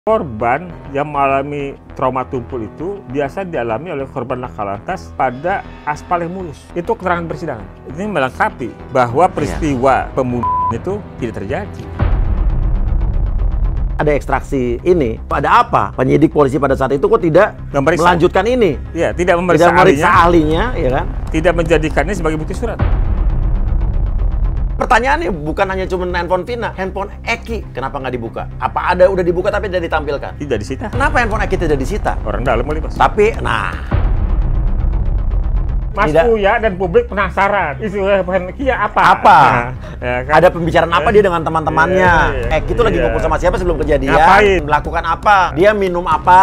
Korban yang mengalami trauma tumpul itu biasa dialami oleh korban laka lantas pada aspal yang mulus. Itu keterangan persidangan. Ini melengkapi bahwa peristiwa pembunuhan itu tidak terjadi. Ada ekstraksi ini, ada apa? Penyidik polisi pada saat itu kok tidak melanjutkan ini? Ya, tidak memeriksa ahlinya, ya kan? Tidak menjadikannya sebagai bukti surat. Pertanyaannya bukan hanya cuma handphone Vina, handphone Eki kenapa nggak dibuka? Apa ada udah dibuka tapi tidak ditampilkan? Tidak disita. Kenapa handphone Eki tidak disita? Orang dalam kali, Mas. Tapi, Mas Uya dan publik penasaran isu handphone Eki apa? Ya kan? Ada pembicaraan apa dia dengan teman-temannya? Eki itu lagi ngumpul sama siapa sebelum kejadian? Ngapain? Melakukan apa? Dia minum apa?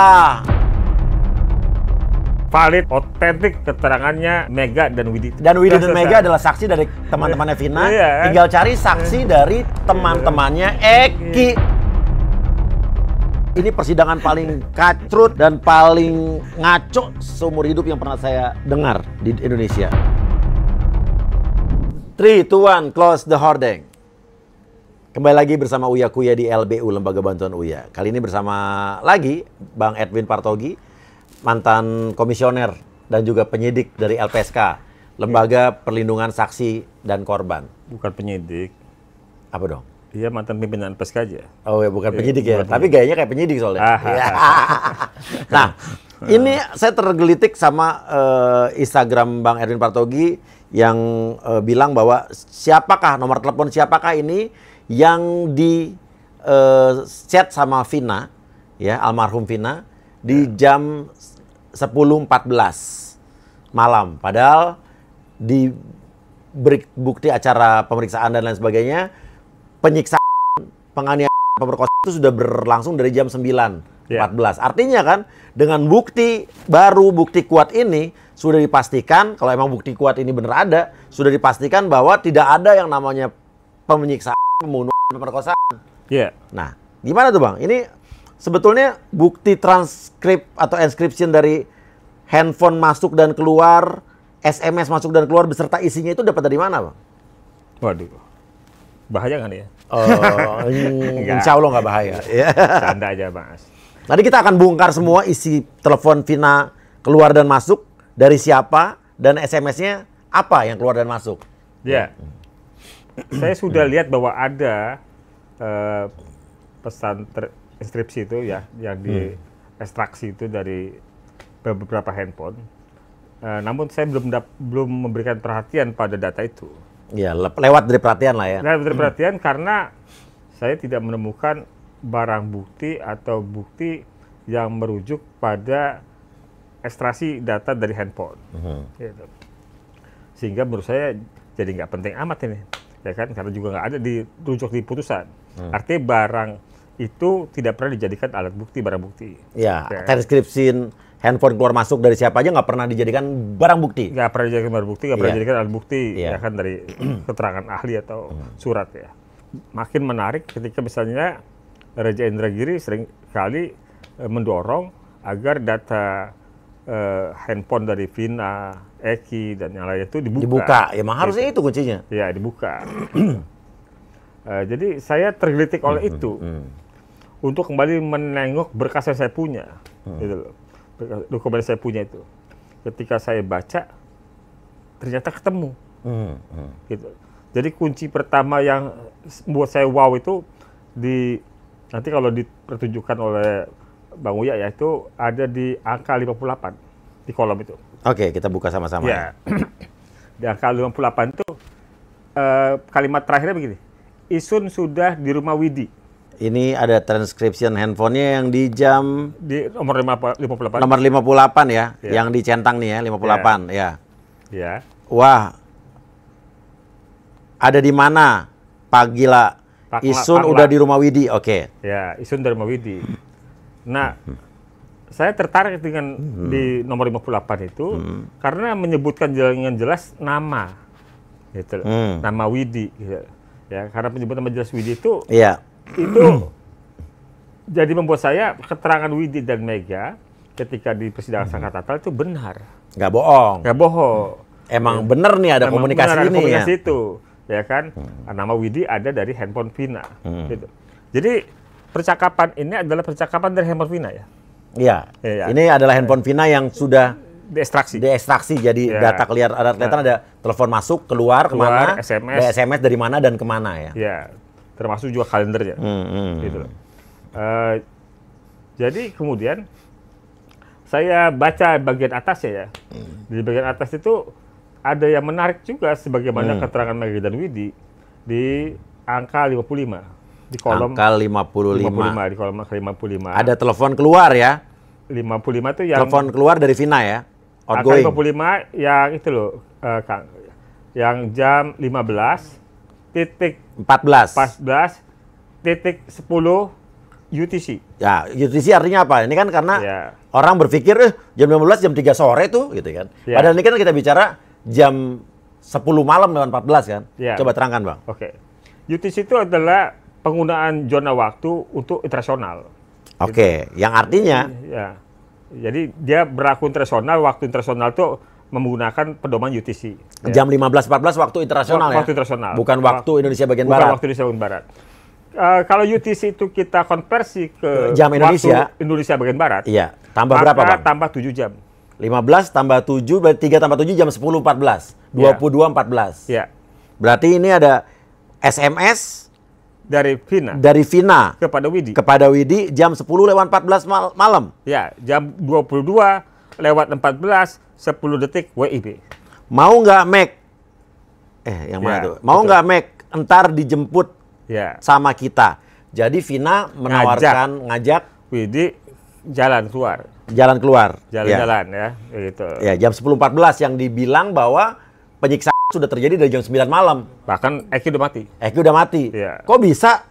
Valid, otentik keterangannya Mega dan Widi. Dan Widi dan Mega adalah saksi dari teman-temannya Vina. Tinggal cari saksi dari teman-temannya Eki. Ini persidangan paling kacrut dan paling ngaco seumur hidup yang pernah saya dengar di Indonesia. 3, 2, 1, close the hordeng. Kembali lagi bersama Uya Kuya di LBU, Lembaga Bantuan Uya. Kali ini bersama lagi Bang Edwin Partogi, mantan komisioner dan juga penyidik dari LPSK, Lembaga Perlindungan Saksi dan Korban. Bukan penyidik. Apa dong? Iya, mantan pimpinan LPSK aja. Oh ya, bukan penyidik ya, bukan tapi gayanya kayak penyidik soalnya. Nah, ini saya tergelitik sama Instagram Bang Edwin Partogi yang bilang bahwa nomor telepon siapakah ini yang di chat sama Vina, ya, almarhum Vina, di jam 10.14 malam. Padahal di bukti acara pemeriksaan dan lain sebagainya, penyiksaan, penganiayaan, pemerkosaan itu sudah berlangsung dari jam 9.14. Artinya kan, dengan bukti baru, bukti kuat ini, sudah dipastikan, kalau emang bukti kuat ini benar ada, sudah dipastikan bahwa tidak ada yang namanya penyiksaan, pembunuhan, pemerkosaan. Nah, gimana tuh Bang? Ini sebetulnya bukti transkrip atau enskripsi dari handphone masuk dan keluar, SMS masuk dan keluar beserta isinya itu dapat dari mana, Bang? Waduh, bahaya kan ya? Insya Allah nggak bahaya. Canda aja, Mas. Nanti kita akan bongkar semua isi telepon Vina keluar dan masuk, dari siapa, dan SMS-nya apa yang keluar dan masuk. Ya, saya sudah lihat bahwa ada pesan inskripsi itu ya, yang diekstraksi itu dari beberapa handphone. Namun saya belum memberikan perhatian pada data itu. Ya, lewat dari perhatian lah ya. Lewat dari perhatian karena saya tidak menemukan barang bukti atau bukti yang merujuk pada ekstraksi data dari handphone. Gitu. Sehingga menurut saya jadi nggak penting amat ini, ya kan? Karena juga nggak ada dirujuk di putusan. Artinya barang itu tidak pernah dijadikan alat bukti, barang bukti. Ya, transkripsi handphone keluar masuk dari siapa aja nggak pernah dijadikan barang bukti. Nggak pernah dijadikan barang bukti, nggak pernah dijadikan alat bukti, ya kan, dari keterangan ahli atau surat ya. Makin menarik ketika misalnya Raja Indragiri sering kali mendorong agar data handphone dari Vina, Eki, dan yang lain itu dibuka. Ya, emang harusnya itu kuncinya. Ya, dibuka. Jadi saya tergelitik oleh itu. Untuk kembali menengok berkas yang saya punya, gitu loh. Dokumen saya punya itu, ketika saya baca ternyata ketemu, gitu. Jadi kunci pertama yang buat saya wow itu nanti kalau dipertunjukkan oleh Bang Uya ya, itu ada di angka 58 di kolom itu. Oke, kita buka sama-sama. Ya. Di angka 58 itu kalimat terakhirnya begini. Isun sudah di rumah Widi. Ini ada transcription handphonenya yang di jam... Di nomor 58. Nomor 58 ya, yang dicentang nih ya, 58 ya. Wah, ada di mana Pak Gila? Isun udah di rumah Widi, oke. Ya, Isun dari rumah Widi. Nah, saya tertarik dengan di nomor 58 itu karena menyebutkan dengan jelas nama, gitu. Nama Widi, gitu. Ya, karena penyebutan nama jelas Widi itu... Itu jadi membuat saya keterangan Widi dan Mega ketika di persidangan sangka natal itu benar. Nggak bohong. Nggak bohong. Emang bener nih ada komunikasi benar, ini ada komunikasi ya. itu, ya kan? Nama Widi ada dari handphone Vina. Gitu. Jadi percakapan ini adalah percakapan dari handphone Vina ya. Iya. Iya. Ini adalah handphone Vina yang sudah Diekstraksi. jadi data kelihatan ada telepon masuk, keluar kemana, SMS dari mana dan kemana ya. Iya. Termasuk juga kalendernya. Gitu loh. Jadi kemudian saya baca bagian atasnya ya. Di bagian atas itu ada yang menarik juga sebagaimana keterangan Maggie dan Widi di angka 55 di kolom angka 55. di kolom angka 55. Ada telepon keluar ya. 55 itu yang Telepon keluar dari Vina ya. angka Outgoing. 55 yang itu loh, Kang. Yang jam 14.10 UTC. Ya, UTC artinya apa? Ini kan karena Ya. orang berpikir jam 15 jam 3 sore tuh gitu kan. Ya. Padahal ini kan kita bicara jam 10 malam lewat 14 kan. Ya. Coba terangkan, Bang. Oke. UTC itu adalah penggunaan zona waktu untuk internasional. Oke, yang artinya Ya. Jadi dia berlaku internasional, waktu internasional itu menggunakan pedoman UTC. Ya. jam 15.14 waktu internasional ya. Waktu internasional. Bukan waktu Indonesia bagian Bukan barat. waktu Indonesia bagian barat. Kalau UTC itu kita konversi ke Jam Indonesia. waktu Indonesia bagian barat. Iya, tambah maka berapa, Bang? tambah 7 jam. 15 tambah 7 berarti 3 tambah 7 jam 10.14. 22.14. Ya. Berarti ini ada SMS Dari Vina dari Vina kepada Widi. kepada Widi jam 10:14 malam. Ya, jam 22:14 10 detik WIB. Mau nggak Mac? Yang mana Ya, tuh? Mau betul. nggak Mac? Entar dijemput Ya. sama kita. Jadi Vina menawarkan ngajak Widi jalan keluar. jalan keluar. Jalan-jalan ya, gitu. Ya, jam 10.14 yang dibilang bahwa penyiksaan sudah terjadi dari jam 9 malam. Bahkan Eki udah mati. Eki udah mati. Iya. Kok bisa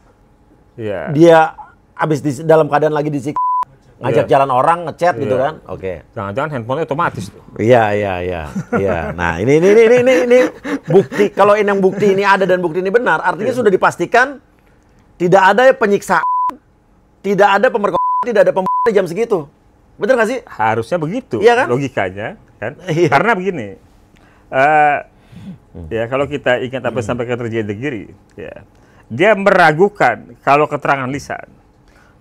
Iya. dia habis dalam keadaan lagi ngajak jalan orang, ngechat gitu Iya. kan? Oke. Jangan-jangan handphone otomatis tuh. Iya. Nah, ini bukti. Kalau yang bukti ini ada dan bukti ini benar, artinya sudah dipastikan tidak ada penyiksaan, tidak ada pemerkosaan, tidak ada pembunuhan jam segitu. Betul nggak sih? Harusnya begitu Iya kan? logikanya kan. Iya. Karena begini. Ya kalau kita ingat apa yang sampaikan terjadi Giri, ya. Dia meragukan kalau keterangan lisan.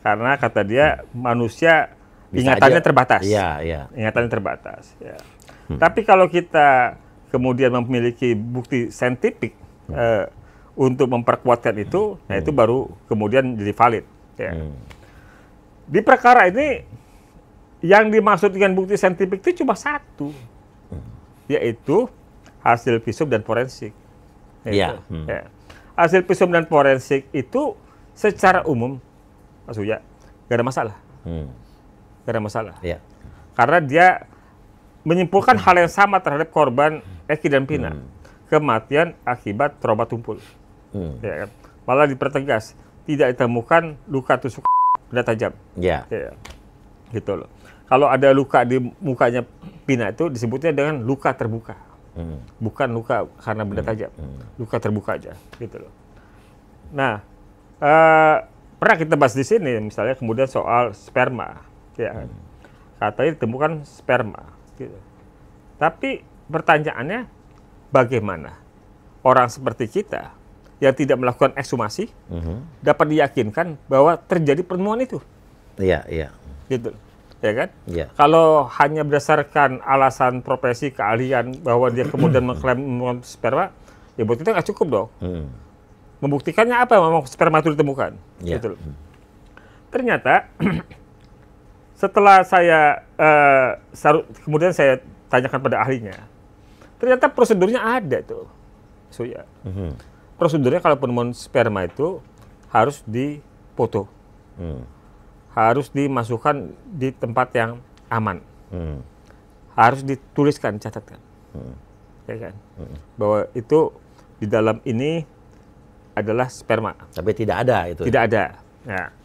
Karena kata dia manusia Bisa ingatannya aja. terbatas. Iya. Ingatannya terbatas. Ya. Tapi kalau kita kemudian memiliki bukti saintifik untuk memperkuatkan itu, nah itu baru kemudian jadi valid. Ya. Di perkara ini yang dimaksud dengan bukti saintifik itu cuma satu, yaitu hasil visum dan forensik. Iya. Ya. Hasil visum dan forensik itu secara umum, Mas Uya, gak ada masalah. Gak ada masalah. Iya. Karena dia menyimpulkan hal yang sama terhadap korban Eki dan Vina. Kematian akibat trauma tumpul. Ya kan? Malah dipertegas, tidak ditemukan luka tusuk benda tajam. Iya. Ya. Gitu loh. Kalau ada luka di mukanya Vina itu disebutnya dengan luka terbuka. Bukan luka karena benda tajam. Luka terbuka aja. Gitu loh. Nah, pernah kita bahas di sini misalnya kemudian soal sperma. Ya kan? Katanya ditemukan sperma. Gitu. Tapi pertanyaannya, bagaimana orang seperti kita yang tidak melakukan ekshumasi dapat diyakinkan bahwa terjadi penemuan itu? Iya. Gitu. Ya kan? Iya. Kalau hanya berdasarkan alasan profesi keahlian bahwa dia kemudian mengklaim sperma, ya buat kita nggak cukup dong. Membuktikannya apa memang sperma itu ditemukan? Iya. Gitu loh. Ternyata setelah saya kemudian saya tanyakan pada ahlinya, ternyata prosedurnya ada tuh. So, ya. Prosedurnya kalau penemuan sperma itu harus difoto. Harus dimasukkan di tempat yang aman. Harus dituliskan, catatkan. Ya kan? Bahwa itu di dalam ini adalah sperma. Tapi tidak ada itu. Tidak ada. Ya.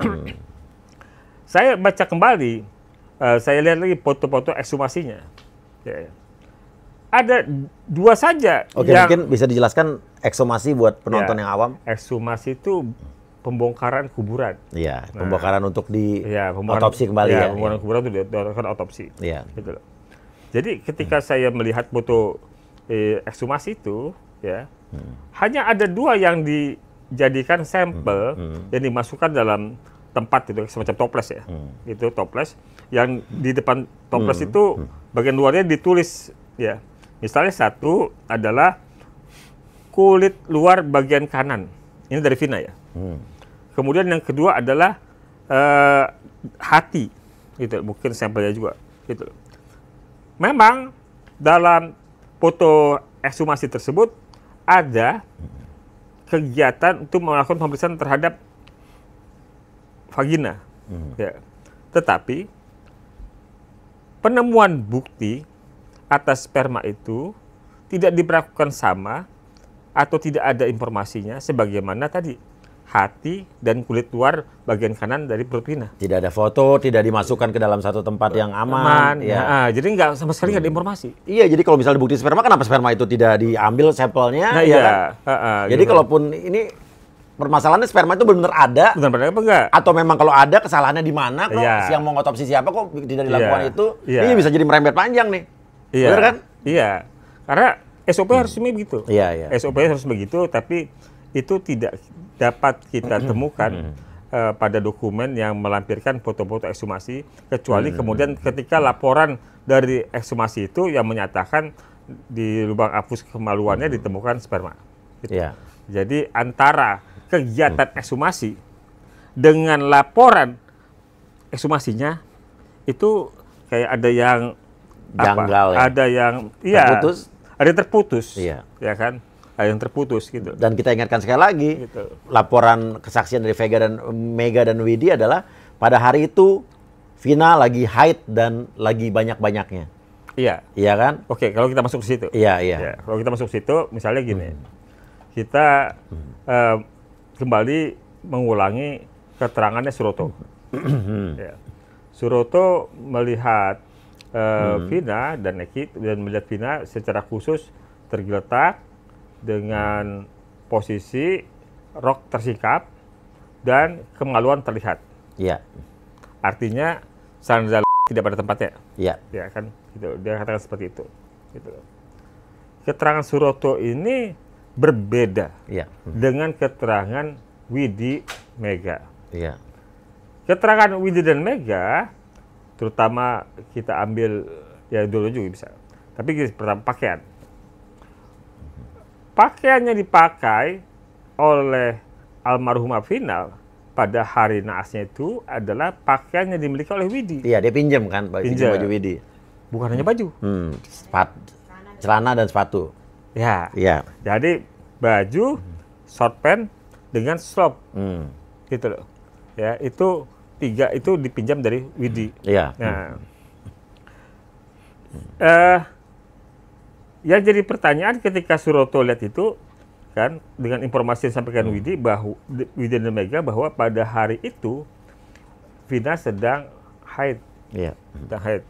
Saya baca kembali, saya lihat lagi foto-foto ekshumasinya. Ya. Ada dua saja. Oke, mungkin bisa dijelaskan ekshumasi buat penonton yang awam. Ekshumasi itu pembongkaran kuburan. Iya, pembongkaran untuk pembongkaran, otopsi kembali ya. Pembongkaran kuburan itu dilakukan otopsi. Iya. Gitu loh. Jadi ketika saya melihat foto ekshumasi itu, ya, hanya ada dua yang dijadikan sampel yang dimasukkan dalam tempat itu semacam toples ya. Itu toples yang di depan toples itu bagian luarnya ditulis ya. Misalnya satu adalah kulit luar bagian kanan. Ini dari Vina ya. Kemudian yang kedua adalah hati. Gitu, mungkin sampelnya juga gitu. Memang dalam foto ekshumasi tersebut ada kegiatan untuk melakukan pemeriksaan terhadap vagina. Ya. Tetapi penemuan bukti atas sperma itu tidak diperlakukan sama atau tidak ada informasinya sebagaimana tadi hati dan kulit luar bagian kanan dari perut Vina. Tidak ada foto, tidak dimasukkan ke dalam satu tempat yang aman. Ya. Nah, jadi nggak sama sekali nggak ada informasi. Iya, jadi kalau misalnya bukti sperma, kenapa sperma itu tidak diambil sampelnya? Nah, ya iya. Kan? Jadi kalaupun ini permasalahannya sperma itu benar-benar ada, benar-benar apa enggak? atau memang kalau ada kesalahannya di mana kok? Iya. Yang mau ngotopsi siapa kok tidak dilakukan itu? Iya. Ini bisa jadi merembet panjang nih. Iya. Benar kan? Iya. Karena SOP harus begitu. Iya, iya. SOP harus begitu, tapi itu tidak dapat kita temukan pada dokumen yang melampirkan foto-foto ekshumasi, kecuali kemudian ketika laporan dari ekshumasi itu yang menyatakan di lubang apus kemaluannya ditemukan sperma. Gitu. Iya. Jadi antara kegiatan ekshumasi dengan laporan ekshumasinya itu kayak ada yang Janggal ya? Ada yang Terputus? Ada yang terputus. Iya. Ya kan? Ada yang terputus gitu. Dan kita ingatkan sekali lagi, Gitu. laporan kesaksian dari Mega dan Widi adalah pada hari itu Vina lagi haid dan lagi banyak-banyaknya. Iya. Iya kan? Oke, kalau kita masuk ke situ. Iya, iya. Ya, kalau kita masuk ke situ, misalnya gini. Kita kembali mengulangi keterangannya Suroto. Ya. Suroto melihat Vina dan Eki dan melihat Vina secara khusus tergeletak dengan posisi rok tersingkap dan kemaluan terlihat. Iya. Artinya sandal tidak pada tempatnya. Iya. Ya kan, gitu. Dia katakan seperti itu. Gitu. Keterangan Suroto ini berbeda Iya. dengan keterangan Widi Mega. Iya. Keterangan Widi dan Mega, terutama kita ambil ya dulu juga bisa. Tapi pertama pakaian. Pakaiannya dipakai oleh almarhumah Vina pada hari naasnya itu adalah pakaian yang dimiliki oleh Widi. Iya, dia pinjam kan, Pinjam. baju Widi. Bukan hanya baju. Celana dan sepatu. Ya. Iya. Jadi baju, short pant dengan slop. Gitu loh. Ya, itu tiga itu dipinjam dari Widi. Iya. Nah, yang jadi pertanyaan ketika Suroto lihat itu, kan, dengan informasi yang disampaikan Widi dan Mega bahwa pada hari itu Vina sedang haid. Iya. Sedang haid.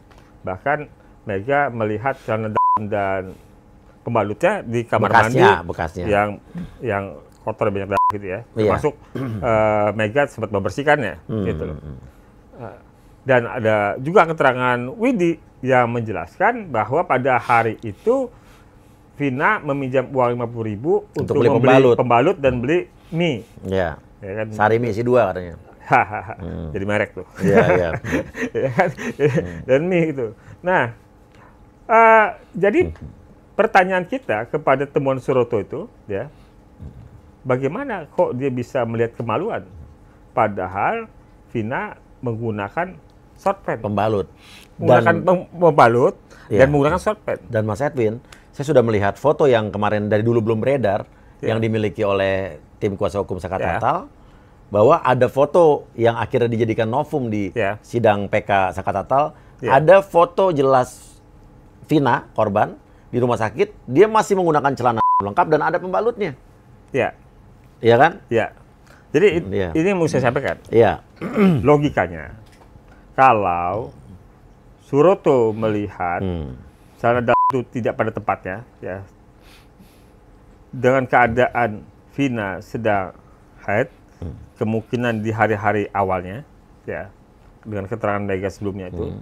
Bahkan Mega melihat celana dan pembalutnya di kamar Bekasnya. mandi yang kotor banyak darah gitu ya. Iya. Termasuk Mega sempat membersihkannya gitu loh. Dan ada juga keterangan Widi yang menjelaskan bahwa pada hari itu Vina meminjam uang 50.000 untuk beli membeli pembalut dan beli mie. Iya. Ya kan? Sari mie isi 2 katanya. Jadi merek tuh. Iya, iya. Ya kan? Dan mie itu. Nah, jadi pertanyaan kita kepada temuan Suroto itu, ya, bagaimana kok dia bisa melihat kemaluan, padahal Vina menggunakan short pant, Pembalut. menggunakan pembalut Iya. dan menggunakan short pant. Dan Mas Edwin, saya sudah melihat foto yang kemarin dari dulu belum beredar, Ya. yang dimiliki oleh tim kuasa hukum Saka Ya. Tatal, bahwa ada foto yang akhirnya dijadikan novum di Ya. sidang PK Saka Tatal. Ya. Ada foto jelas Vina, korban, di rumah sakit, dia masih menggunakan celana lengkap dan ada pembalutnya. Ya, Iya kan? ya. Jadi Iya. ini yang mau saya sampaikan. Iya. Logikanya, kalau Suroto melihat celana itu tidak pada tempatnya, ya, dengan keadaan Vina sedang haid, kemungkinan di hari-hari awalnya, ya, dengan keterangan Mega sebelumnya itu,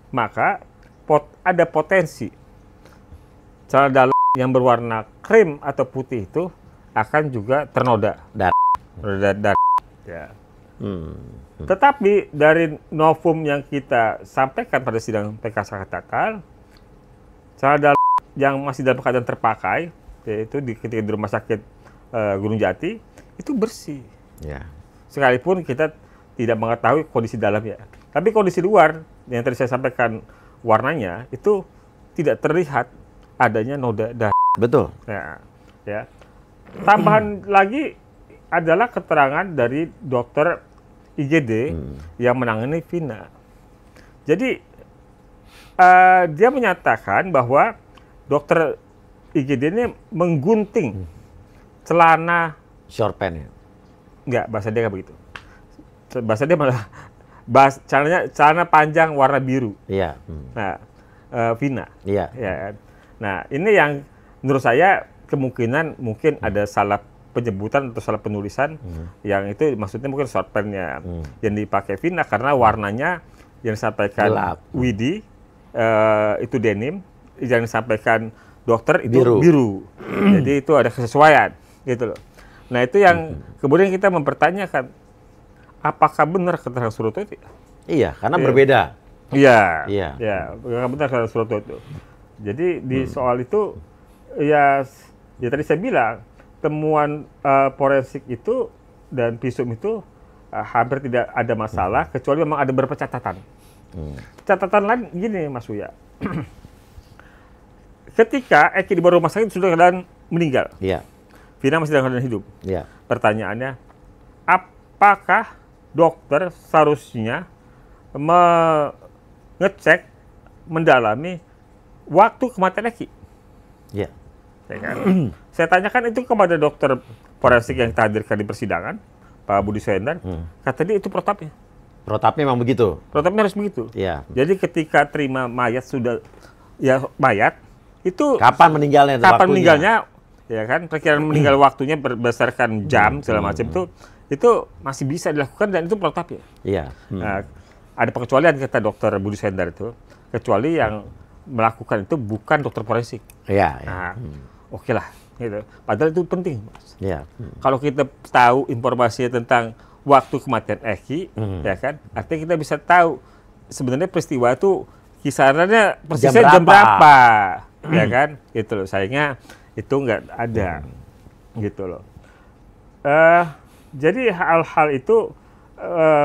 maka ada potensi celana dalam yang berwarna krim atau putih itu akan juga ternoda. Darah. Darah. Ya. Tetapi dari novum yang kita sampaikan pada sidang PK katakan, celana dalam yang masih dalam keadaan terpakai, yaitu ketika di rumah sakit Gunung Jati, itu bersih. Ya. Sekalipun kita tidak mengetahui kondisi dalamnya. Tapi kondisi luar, yang tadi saya sampaikan warnanya, itu tidak terlihat adanya noda darah. Betul. Ya. Tambahan lagi adalah keterangan dari dokter IGD yang menangani Vina. Jadi dia menyatakan bahwa dokter IGD ini menggunting celana Short pant ya? Enggak, bahasa dia nggak begitu. Bahasa dia malah celana panjang warna biru. Iya. Nah, Vina. Iya. Ya kan? Nah, ini yang menurut saya kemungkinan mungkin ada salah penyebutan atau salah penulisan yang itu maksudnya mungkin short pant-nya yang dipakai Vina karena warnanya yang disampaikan Gelap. Widi itu denim, yang disampaikan dokter itu Biru. biru. Jadi itu ada kesesuaian gitu loh. Nah, itu yang kemudian kita mempertanyakan apakah benar keterangan Suroto itu? Iya, karena berbeda. Iya. Iya. Ya, benar keterangan Suroto itu. Jadi di soal itu ya tadi saya bilang temuan forensik itu dan visum itu hampir tidak ada masalah kecuali memang ada beberapa catatan. Catatan lain gini Mas Uya. Ketika Eki dibawa rumah sakit sudah keadaan meninggal. Iya. Vina masih dalam keadaan hidup. Iya. Pertanyaannya, apakah dokter seharusnya mengecek, mendalami waktu kematian Eki? Iya. Ya kan? Saya tanyakan itu kepada dokter forensik yang kita hadirkan di persidangan, Pak Budi Soendar, kata dia itu protapnya. Protapnya memang begitu. Protapnya harus begitu. Iya. Jadi ketika terima mayat sudah, ya mayat, itu Kapan meninggalnya? kapan waktunya? meninggalnya, ya kan, perkiraan meninggal waktunya berdasarkan jam, segala macam itu masih bisa dilakukan dan itu protapnya. Iya. Nah, ada pengecualian kata dokter Budi Soendar itu, kecuali yang melakukan itu bukan dokter forensik. Iya. Nah, oke lah, gitu. Padahal itu penting, Mas. Iya. Kalau kita tahu informasi tentang waktu kematian Eki, ya kan, artinya kita bisa tahu sebenarnya peristiwa itu kisarannya persisnya jam berapa, ya kan, gitu loh. Sayangnya itu nggak ada, gitu loh. Jadi hal-hal itu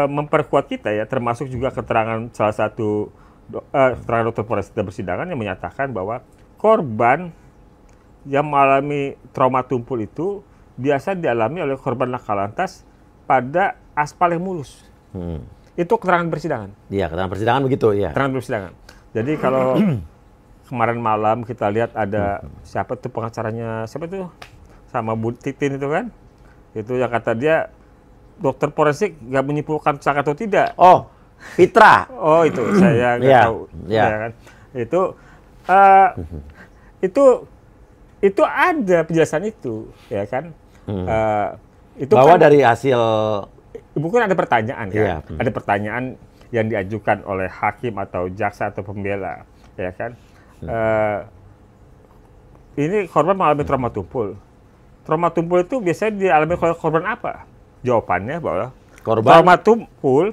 memperkuat kita ya, termasuk juga keterangan salah satu keterangan dokter forensik dan persidangan yang menyatakan bahwa korban yang mengalami trauma tumpul itu biasa dialami oleh korban laka lantas pada aspal yang mulus. Itu keterangan persidangan. Iya, keterangan persidangan begitu, ya. Keterangan persidangan. Jadi kalau kemarin malam kita lihat ada siapa tuh pengacaranya, siapa tuh? Sama Bu Titin itu kan? Itu yang kata dia dokter forensik nggak menyimpulkan celakaan atau tidak. Oh, Fitra. Oh, itu saya nggak tahu. Iya. Ya kan? Itu ada penjelasan itu, ya kan? Itu Bahwa kan, dari hasil mungkin ada pertanyaan kan? Iya. Ada pertanyaan yang diajukan oleh hakim atau jaksa atau pembela, ya kan? Ini korban mengalami trauma tumpul. Trauma tumpul itu biasanya dialami oleh korban apa? Jawabannya bahwa korban trauma tumpul,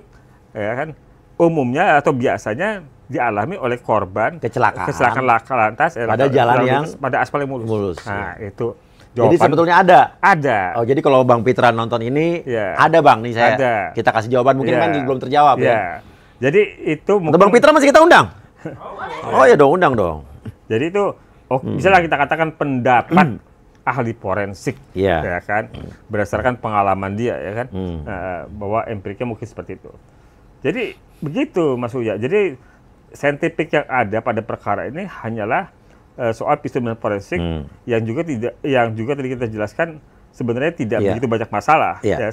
ya kan, umumnya atau biasanya dialami oleh korban kecelakaan laka lantas pada jalan yang pada aspal yang mulus. Nah, itu jawaban. Jadi sebetulnya ada. Ada. Oh, jadi kalau Bang Fitra nonton ini ada Bang nih saya. Ada. Kita kasih jawaban mungkin kan belum terjawab ya. Jadi itu mungkin Bang Fitra masih kita undang. Oh ya dong, undang dong. Jadi itu misalnya kita katakan pendapat ahli forensik, ya kan, berdasarkan pengalaman dia, ya kan, bahwa empiriknya mungkin seperti itu. Jadi begitu Mas Uya. Jadi saintifik yang ada pada perkara ini hanyalah soal visum dan forensik yang juga tadi kita jelaskan sebenarnya tidak begitu banyak masalah, ya,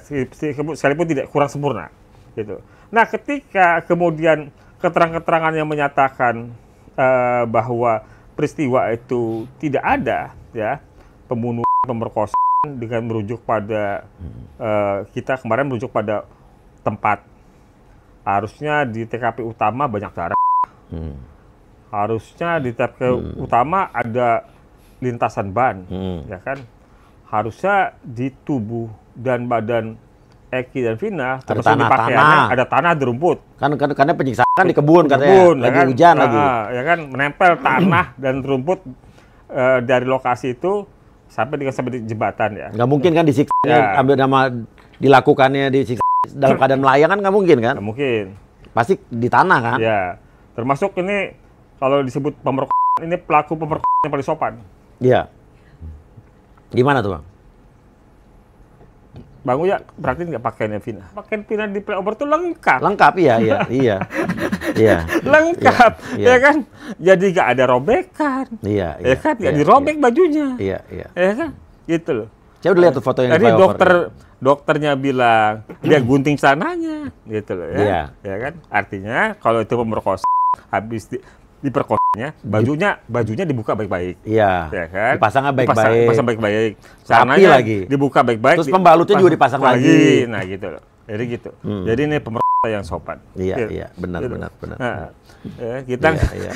sekalipun tidak kurang sempurna, gitu. Nah, ketika kemudian keterangan-keterangan yang menyatakan bahwa peristiwa itu tidak ada, ya, pembunuhan, pemerkosaan dengan merujuk pada kita kemarin merujuk pada tempat, harusnya di TKP utama banyak darah, harusnya di TKP utama ada lintasan ban, ya kan, harusnya di tubuh dan badan Eki dan Vina, Ada termasuk di pakaiannya, tanah. ada tanah, ada rumput. Karena penyiksaan kan di kebun katanya, Kebun, ya lagi kan? hujan lagi. Ya kan, menempel tanah dan rumput dari lokasi itu sampai di jembatan ya. Nggak mungkin kan disiksanya Ya. ambil nama dilakukannya disiksa dalam keadaan melayang kan nggak mungkin kan? Nggak mungkin. Pasti di tanah kan? Ya, termasuk ini kalau disebut pemerkosaan, ini pelaku pemerkosaan yang paling sopan. Iya. Gimana tuh Bang? Bang Uya, berarti nggak pakaiannya Vina. Pakaian Vina di flyover itu lengkap. Lengkap iya. Lengkap, Iya. ya kan? Jadi nggak ada robekan. Iya. Ya kan, nggak dirobek bajunya. Iya. Ya kan, gitu loh. Saya udah lihat tuh foto yang Jadi di flyover. dokternya bilang dia gunting sananya, gitu loh ya. Iya. Ya kan, artinya kalau itu pemerkosa habis diperkosanya, bajunya dibuka baik-baik. Iya. Ya kan? Dipasangnya baik-baik. Dipasang baik-baik. Rapi Sananya lagi. dibuka baik-baik. Terus pembalutnya juga dipasang lagi. Nah, gitu loh. Jadi gitu. Jadi ini pemerkosa yang sopan. Iya. Benar. Nah, ya, kita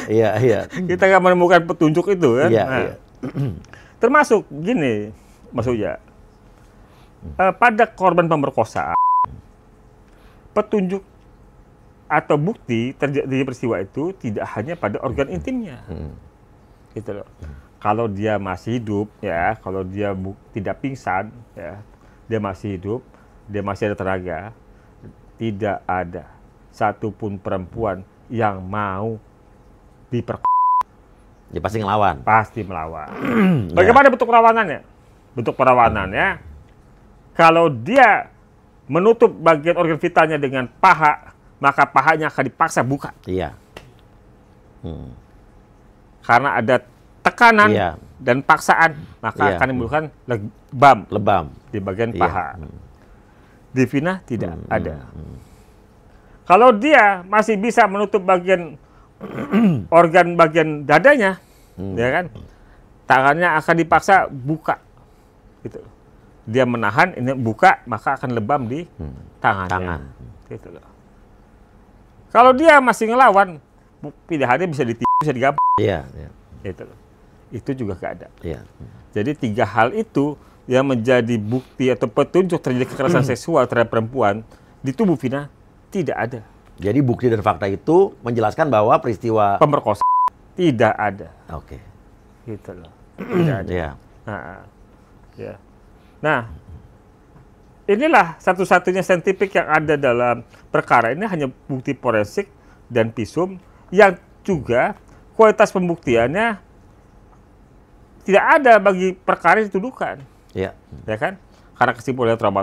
Iya. kita nggak menemukan petunjuk itu kan. Iya, Nah, iya. termasuk gini, Mas Uya. Pada korban pemerkosaan, petunjuk atau bukti terjadi peristiwa itu tidak hanya pada organ intimnya, gitu loh. Kalau dia masih hidup, ya, kalau dia tidak pingsan, ya, dia masih hidup, dia masih ada tenaga, tidak ada satupun perempuan yang mau Dia pasti ngelawan. pasti melawan. Bagaimana bentuk perlawanannya? Bentuk perlawanannya, kalau dia menutup bagian organ vitalnya dengan paha, maka pahanya akan dipaksa buka. Iya. Karena ada tekanan Iya. dan paksaan, maka Iya. akan menimbulkan lebam di bagian Iya. paha. Di Vina tidak ada. Kalau dia masih bisa menutup bagian organ bagian dadanya, ya kan, tangannya akan dipaksa buka, gitu. Dia menahan, ini buka, maka akan lebam di tangannya. Gitu loh. Kalau dia masih ngelawan, pilihannya bisa ditipu, bisa digampar. Iya. Gitu loh. Itu juga nggak ada. Iya. Jadi 3 hal itu yang menjadi bukti atau petunjuk terjadi kekerasan seksual terhadap perempuan di tubuh Vina tidak ada. Jadi bukti dan fakta itu menjelaskan bahwa peristiwa Pemerkosaan tidak ada. Oke. Gitu loh. Tidak ada. Iya. Ya. Nah, inilah satu-satunya saintifik yang ada dalam perkara ini, hanya bukti forensik dan visum yang juga kualitas pembuktiannya tidak ada bagi perkara yang dituduhkan. Iya. Ya kan? Karena kesimpulannya trauma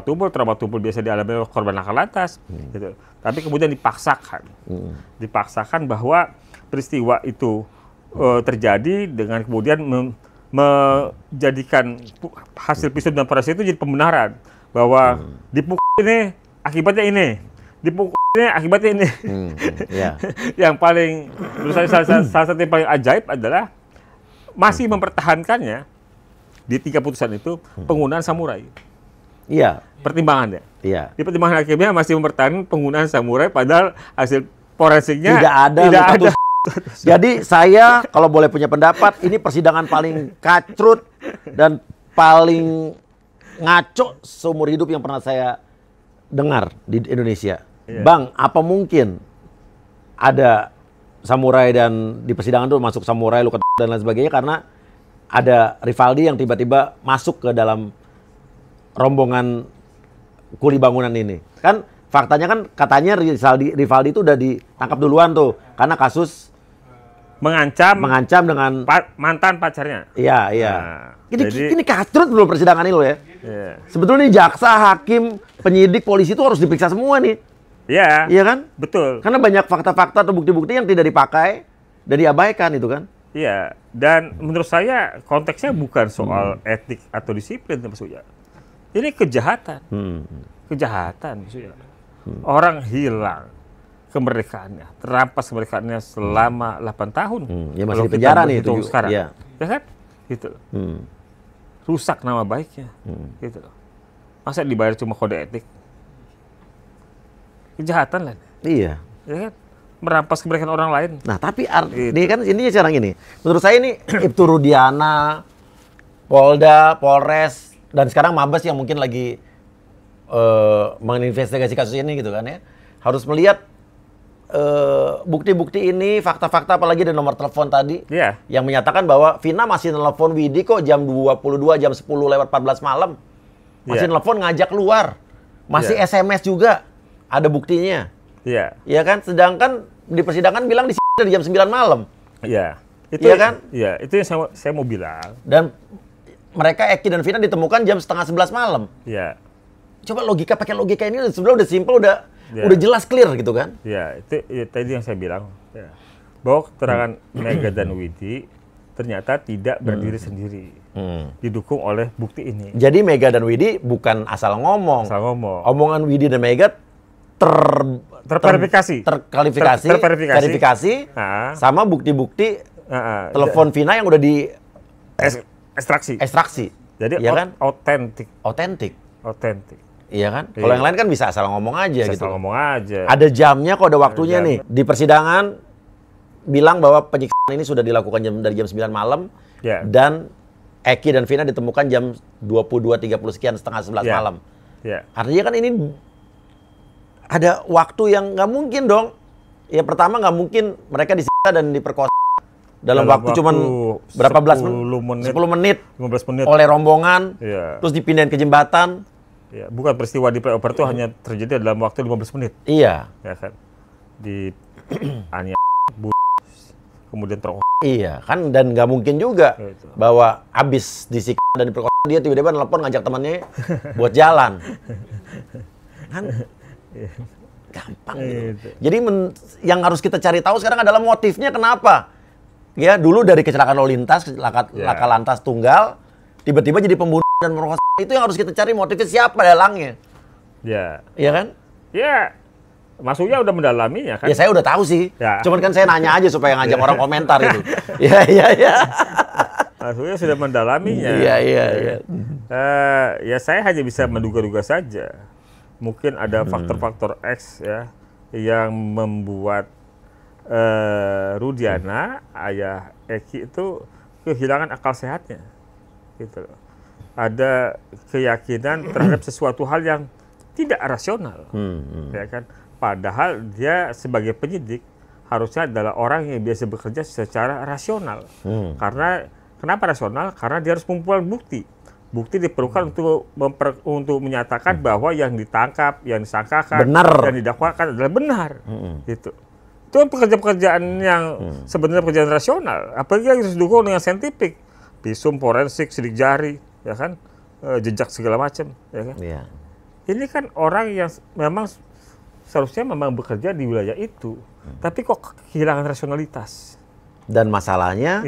tubuh biasa dialami oleh korban laka lantas. Gitu. Tapi kemudian dipaksakan bahwa peristiwa itu terjadi dengan kemudian menjadikan hasil visum dan forensik itu jadi pembenaran bahwa dipukul ini akibatnya ini, dipukul ini akibatnya ini. Iya. Yang paling menurut saya salah satu yang paling ajaib adalah masih mempertahankannya di 3 putusan itu penggunaan samurai. Iya. Pertimbangannya. Iya. Di pertimbangan hakimnya masih mempertahankan penggunaan samurai padahal hasil forensiknya Tidak ada. Jadi saya kalau boleh punya pendapat, ini persidangan paling kacrut dan paling ngaco seumur hidup yang pernah saya dengar di Indonesia. Iya. Bang, apa mungkin ada samurai dan di persidangan itu masuk samurai, luka dan lain sebagainya karena ada Rivaldi yang tiba-tiba masuk ke dalam rombongan kuli bangunan ini. Kan faktanya kan katanya Rivaldi itu udah ditangkap duluan tuh karena kasus mengancam dengan mantan pacarnya. Iya. Nah, Ini kacrut belum persidangan ini loh ya. Iya. Sebetulnya nih jaksa, hakim, penyidik, polisi itu harus diperiksa semua nih. Iya. Iya kan? Betul. Karena banyak fakta-fakta atau bukti-bukti yang tidak dipakai dan diabaikan itu kan. Iya. Dan menurut saya konteksnya bukan soal etik atau disiplin, Mas Uya. Ini kejahatan. Kejahatan, Mas Uya. Orang hilang kemerdekaannya, terampas kemerdekaannya selama 8 tahun. Ya masih Kalau di penjara kita nih itu berhitung juga. sekarang. Iya. Ya kan? Gitu loh. Rusak nama baiknya. Gitu loh. Masa dibayar cuma kode etik? Kejahatan lah. Iya. Ya kan? Merampas kemerdekaan orang lain. Nah, tapi ini kan ininya sekarang ini. Menurut saya ini Ibtu Rudiana, Polda, Polres, dan sekarang Mabes yang mungkin lagi menginvestigasi kasus ini gitu kan ya, harus melihat bukti-bukti ini, fakta-fakta, apalagi dari nomor telepon tadi yang menyatakan bahwa Vina masih telepon Widi kok jam 22, jam 10:14 malam. Masih telepon ngajak keluar. Masih SMS juga. Ada buktinya. Iya kan? Sedangkan di persidangan bilang di dari jam 9 malam. Iya. Itu iya kan? Iya, itu yang saya mau bilang. Dan mereka Eki dan Vina ditemukan jam 10:30 malam. Iya. Coba pakai logika ini sebenarnya udah simpel, udah jelas clear gitu kan? Iya, itu tadi yang saya bilang. Ya. Bahwa keterangan Mega dan Widi ternyata tidak berdiri sendiri. Didukung oleh bukti ini. Jadi Mega dan Widi bukan asal ngomong. Omongan Widi dan Mega terverifikasi sama bukti-bukti telepon Vina yang udah di ekstraksi. Jadi ya kan? Otentik. Iya kan? Kalau yang lain kan bisa asal ngomong aja gitu. Asal ngomong aja. Ada jamnya kok, ada waktunya nih. Di persidangan bilang bahwa penyiksaan ini sudah dilakukan dari jam 9 malam dan Eki dan Vina ditemukan jam 22.30 sekian, setengah 11 malam. Artinya kan ini ada waktu yang nggak mungkin dong. Ya pertama nggak mungkin mereka disiksa dan diperkosa dalam waktu cuman berapa belas menit, 10 menit, 15 menit oleh rombongan, terus dipindahin ke jembatan. Ya, bukan peristiwa di flyover itu hanya terjadi dalam waktu 15 menit. Iya. Ya kan? Di Ania kemudian iya kan, dan nggak mungkin juga bahwa abis disiksa dan diperkosa dia tiba-tiba nelpon ngajak temannya buat jalan. Kan gampang gitu. Jadi yang harus kita cari tahu sekarang adalah motifnya kenapa. Ya, dulu dari kecelakaan lalu lintas, laka lantas tunggal, tiba-tiba jadi pembunuh dan merkosa. Itu yang harus kita cari, motifnya siapa dalangnya. Iya. Iya kan? Iya. Masuknya udah mendalaminya kan? Ya saya udah tahu sih. Cuman kan saya nanya aja supaya ngajak orang komentar itu. Iya. Masuknya sudah mendalaminya. Iya. Ya saya hanya bisa menduga-duga saja. Mungkin ada faktor-faktor X ya yang membuat Rudiana, ayah Eki itu kehilangan akal sehatnya. Gitu. Ada keyakinan terhadap sesuatu hal yang tidak rasional. Ya kan? Padahal dia sebagai penyidik harusnya adalah orang yang biasa bekerja secara rasional. Karena kenapa rasional? Karena dia harus mengumpulkan bukti. Bukti diperlukan untuk menyatakan bahwa yang ditangkap, yang disangkakan, yang didakwakan adalah benar. Gitu. Itu kan pekerjaan yang sebenarnya pekerjaan rasional. Apalagi yang harus didukung dengan saintifik, visum, forensik, sidik jari, ya kan, jejak segala macam, ya kan. Ini kan orang yang memang seharusnya memang bekerja di wilayah itu, tapi kok kehilangan rasionalitas. Dan masalahnya,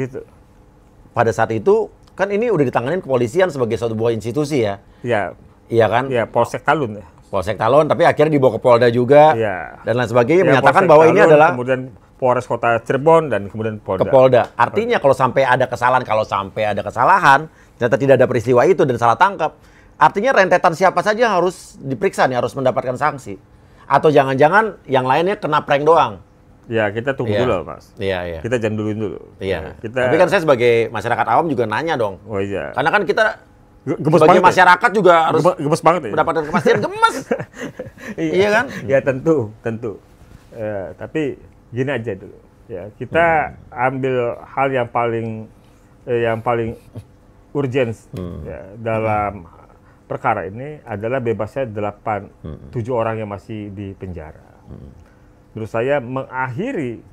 pada saat itu kan ini udah ditanganin kepolisian sebagai suatu buah institusi ya. Iya kan? Iya, Polsek Talun ya. Polsek Talun, tapi akhirnya dibawa ke Polda juga dan lain sebagainya, menyatakan Polsek bahwa Talun, ini adalah kemudian Polres Kota Cirebon dan kemudian Polda. Ke Polda. Artinya kalau sampai ada kesalahan, ternyata tidak ada peristiwa itu dan salah tangkap, artinya rentetan siapa saja harus diperiksa nih, harus mendapatkan sanksi. Atau jangan-jangan yang lainnya kena prank doang. Ya, kita tunggu dulu, Mas. Iya. Kita jangan dulu. Iya. Tapi kan saya sebagai masyarakat awam juga nanya dong. Oh iya. Karena kan kita gemes sebagai banget masyarakat juga harus gemes banget ya. mendapatkan kepastian. Gemes. Iya kan? Ya tentu. Tapi gini aja dulu. Ya, kita ambil hal yang paling urgent ya, dalam perkara ini adalah bebasnya 7 orang yang masih di penjara. Menurut saya mengakhiri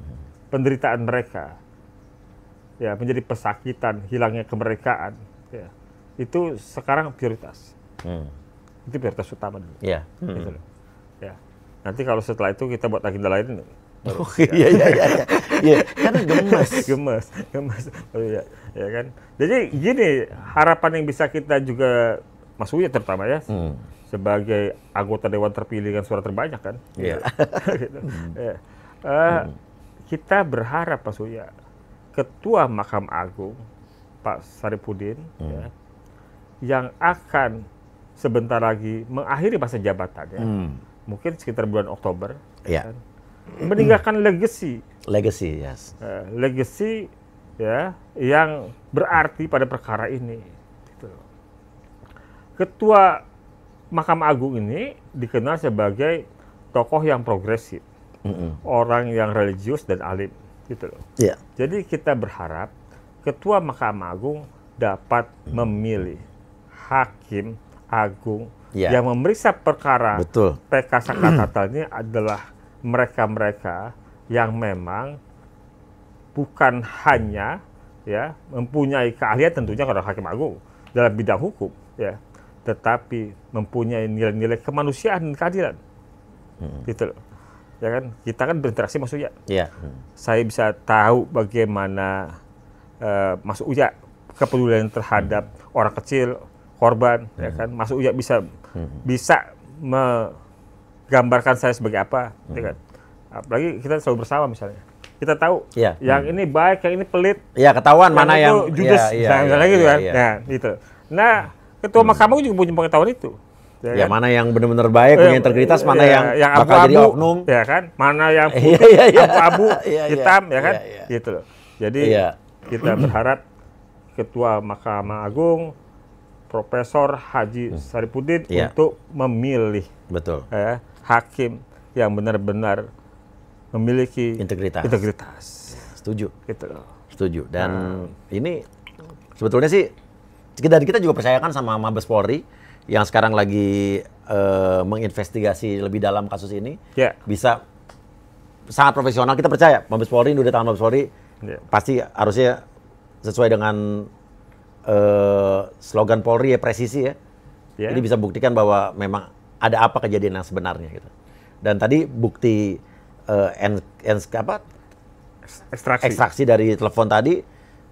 penderitaan mereka, ya menjadi pesakitan, hilangnya kemerdekaan, ya, itu sekarang prioritas. Itu prioritas utama dulu. Iya. Gitu loh. Ya. Nanti kalau setelah itu kita buat agenda lain. Iya. Karena gemes. Oh, iya. Ya kan. Jadi gini, harapan yang bisa kita juga masuknya terutama ya. Sebagai anggota dewan terpilih dengan suara terbanyak kan. Iya. Gitu. Kita berharap Pak Surya, Ketua Mahkamah Agung Pak Saripudin ya, yang akan sebentar lagi mengakhiri masa jabatannya, mungkin sekitar bulan Oktober, kan, meninggalkan legacy, yes. Legacy ya yang berarti pada perkara ini. Gitu. Ketua Mahkamah Agung ini dikenal sebagai tokoh yang progresif, orang yang religius dan alim, gitu loh. Iya. Jadi kita berharap Ketua Mahkamah Agung dapat memilih Hakim Agung yang memeriksa perkara PK Sakratatal ini adalah mereka-mereka yang memang bukan hanya ya mempunyai keahlian tentunya kalau Hakim Agung dalam bidang hukum ya, tetapi mempunyai nilai-nilai kemanusiaan dan keadilan. Gitu loh. Ya kan, kita kan berinteraksi Mas Uya. Iya. Saya bisa tahu bagaimana Mas Uya kepedulian terhadap orang kecil, korban, ya kan. Mas Uya bisa menggambarkan saya sebagai apa, ya kan. Apalagi kita selalu bersama misalnya. Kita tahu yang ini baik, yang ini pelit. Iya, ketahuan mana yang judes, misalnya gitu kan. Nah, gitu. Nah, Ketua Mahkamah juga punya pengetahuan itu. Ya, kan? Mana yang benar-benar baik, punya integritas, mana yang bakal jadi oknum, ya kan? Mana yang abu-abu, hitam, ya kan? Gitu loh. Jadi kita berharap Ketua Mahkamah Agung Profesor Haji Saripudin untuk memilih hakim yang benar-benar memiliki integritas. Setuju. Gitu loh. Setuju. Dan ini sebetulnya sih kita juga percayakan sama Mabes Polri yang sekarang lagi menginvestigasi lebih dalam kasus ini, bisa sangat profesional. Kita percaya Mabes Polri, udah tangan Mabes Polri, pasti harusnya sesuai dengan slogan Polri ya, presisi ya. Jadi bisa buktikan bahwa memang ada apa kejadian yang sebenarnya gitu. Dan tadi bukti ekstraksi dari telepon tadi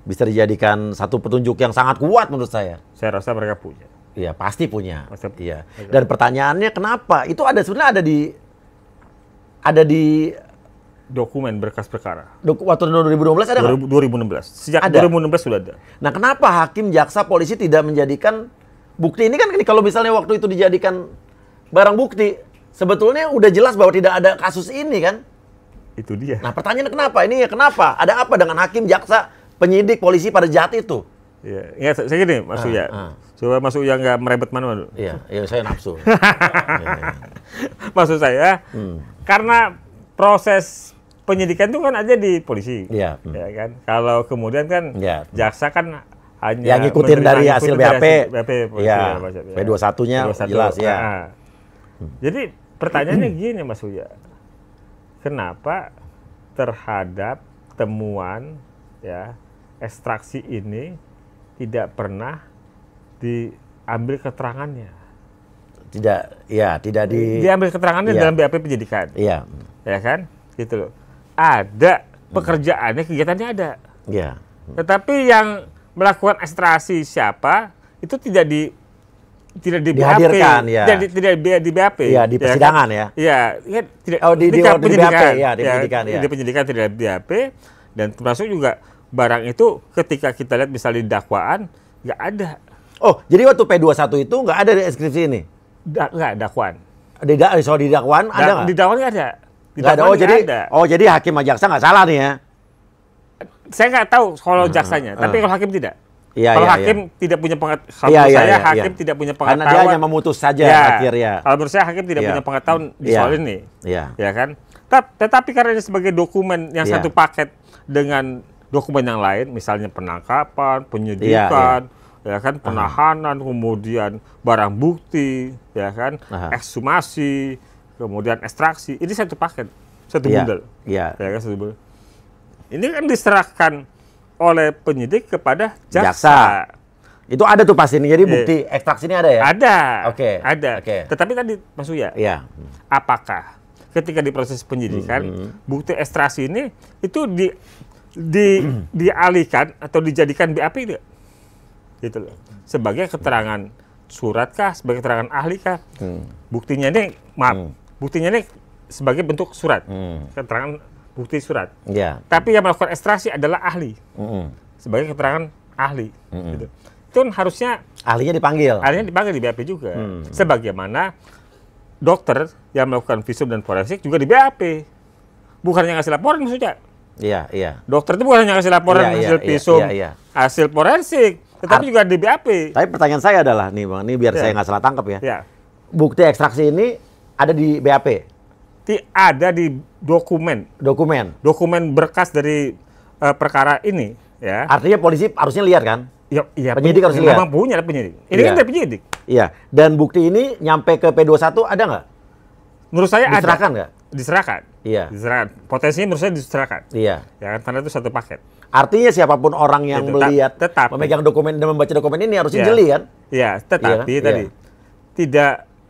bisa dijadikan satu petunjuk yang sangat kuat menurut saya. Saya rasa mereka punya. Iya, pasti punya. Iya. Dan pertanyaannya kenapa? Itu sebenarnya ada di dokumen berkas perkara. Waktu 2012 ada nggak? 2016. Sejak 2016 sudah ada. Nah, kenapa hakim, jaksa, polisi tidak menjadikan bukti ini kan kalau misalnya waktu itu dijadikan barang bukti, sebetulnya udah jelas bahwa tidak ada kasus ini kan? Itu dia. Nah, pertanyaannya kenapa? Ini ya kenapa? Ada apa dengan hakim, jaksa, penyidik, polisi pada jahat itu? Iya, saya gini, Mas Uya. Coba Mas Uya nggak merebet mana-mana. Iya, saya nafsu. Maksud saya, karena proses penyidikan itu kan aja di polisi. Iya. Ya kan? Kalau kemudian kan jaksa kan hanya yang ngikutin dari hasil BAP. Iya. P21-nya jelas ya. Jadi pertanyaannya gini Mas Uya. Kenapa terhadap temuan ekstraksi ini tidak pernah diambil keterangannya? Tidak diambil keterangannya dalam BAP penyidikan. Iya. Ya kan? Gitu loh. Ada pekerjaannya, kegiatannya ada. Iya. Tetapi yang melakukan ekstraksi siapa itu tidak di dihadirkan BAP, tidak di BAP. Iya, di persidangan ya. Iya, tidak di penyidikan. Di penyidikan ya. Di penyidikan tidak di BAP, dan termasuk juga barang itu ketika kita lihat misalnya di dakwaan nggak ada. Oh, jadi waktu P21 itu nggak ada deskripsi ini? Nggak, dakwaan. Di dakwaan ada nggak? Di dakwaan nggak ada. Nggak ada. Jadi hakim sama jaksa nggak salah nih ya? Saya nggak tahu kalau jaksanya, tapi kalau hakim tidak. Kalau hakim tidak punya pengetahuan, hakim tidak punya pengetahuan. Karena dia hanya memutus saja akhirnya. Kalau menurut saya hakim tidak punya pengetahuan di soal ini. Ya kan? Tetapi karena ini sebagai dokumen yang satu paket dengan dokumen yang lain, misalnya penangkapan, penyidikan, ya kan, penahanan, kemudian barang bukti, ya kan, ekshumasi, kemudian ekstraksi, ini satu paket, satu bundel. Ya kan, satu bundel. Ini kan diserahkan oleh penyidik kepada jaksa. Itu ada tuh pasti nih. Jadi bukti ekstraksi ini ada ya? Ada. Ada. Tetapi tadi Mas Uya, apakah ketika di proses penyidikan bukti ekstraksi ini itu dialihkan atau dijadikan BAP tidak? Gitu loh. Sebagai keterangan surat kah, sebagai keterangan ahli kah? Buktinya ini buktinya ini sebagai bentuk surat. Keterangan bukti surat. Tapi yang melakukan ekstraksi adalah ahli. Sebagai keterangan ahli. Gitu. Itu kan harusnya ahlinya dipanggil. Ahlinya dipanggil di BAP juga. Sebagaimana dokter yang melakukan visum dan forensik juga di BAP. Bukannya ngasih laporan maksudnya. Iya. Dokter itu bukan hanya ngasih laporan hasil visum, hasil forensik, tetapi juga di BAP. Tapi pertanyaan saya adalah nih Bang, ini biar saya nggak salah tangkap ya. bukti ekstraksi ini ada di BAP? Ada di dokumen berkas dari perkara ini, ya. Artinya polisi harusnya lihat kan? Iya, penyidik harus lihat. Memang punya penyidik. Ini kan dari penyidik. Iya. Dan bukti ini nyampe ke P21 ada nggak? Menurut saya diserahkan nggak? Diserahkan. Iya. Diserahkan. Potensinya menurut saya diserahkan. Iya. Ya kan, karena itu satu paket. Artinya siapapun orang yang melihat, memegang dokumen dan membaca dokumen ini harusnya jeli kan? Iya. Tetapi tadi